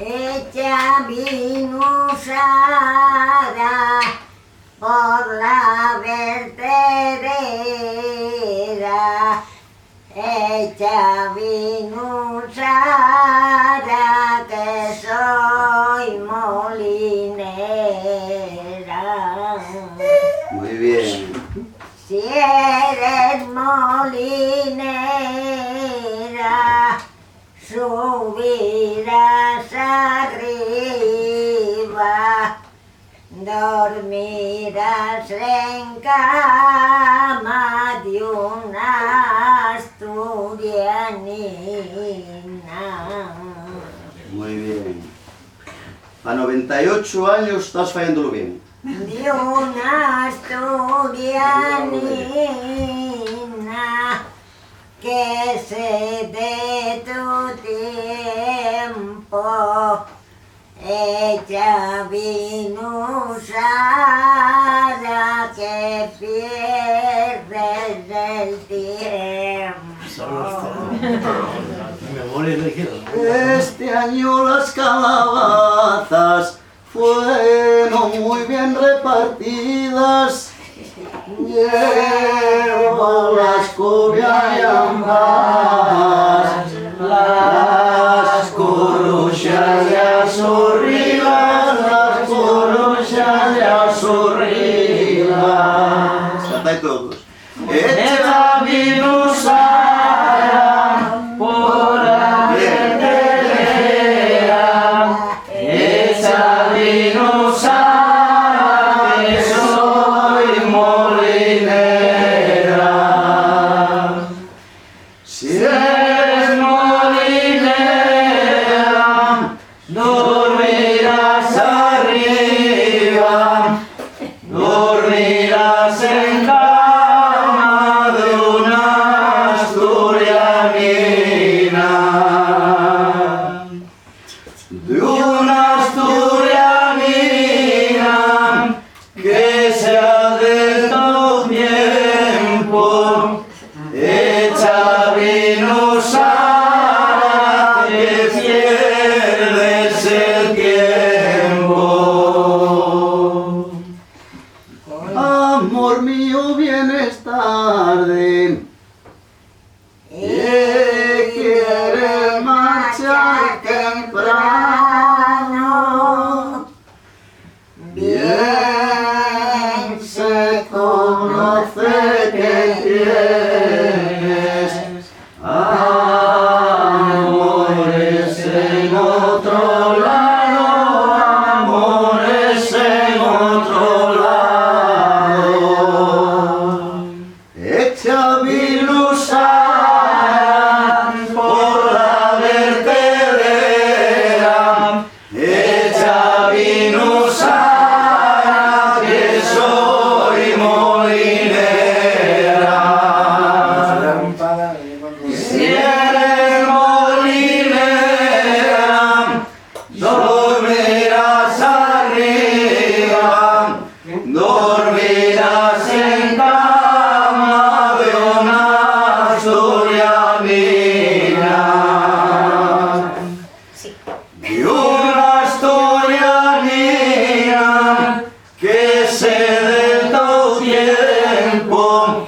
hecha vino usada por la vertedera, hecha vino usada que soy molinera. Muy bien. Si eres molinera, subirás arriba, dormirás en cama de una asturianina. Muy bien. A 98 años estás fallándolo bien. De una asturianina que se dé tu tiempo, hecha vino usada que pierdes el tiempo. Este año las calabazas fueron muy bien repartidas. Llevo la escobia y ambas, las corrochas ya arriba, las corrochas ya arriba. Cantáis todos. Echa vino usada por la vertedera, echa vino usada que soy molinera. Si eres molinera, dormirás arriba, dormirás en cama de una asturianina. De una asturianina que sea de todo tiempo, hecha vino usada que pierdes el tiempo. Amor mío, vienes tarde. Quieres marchar temprano. Bien se conoce que tienes amores en otro lado, amores en otro lado. Echa vino usada por la vertedera, echa vino usada que soy molinera. Si eres molinera, dormirás arriba, dormirás en cama de una asturianina. De una asturianina que se dé todo tiempo,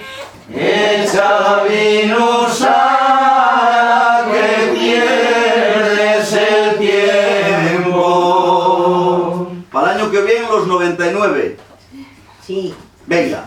hecha vino usada que pierdes el tiempo. Para el año que viene los 99. Sí. Venga.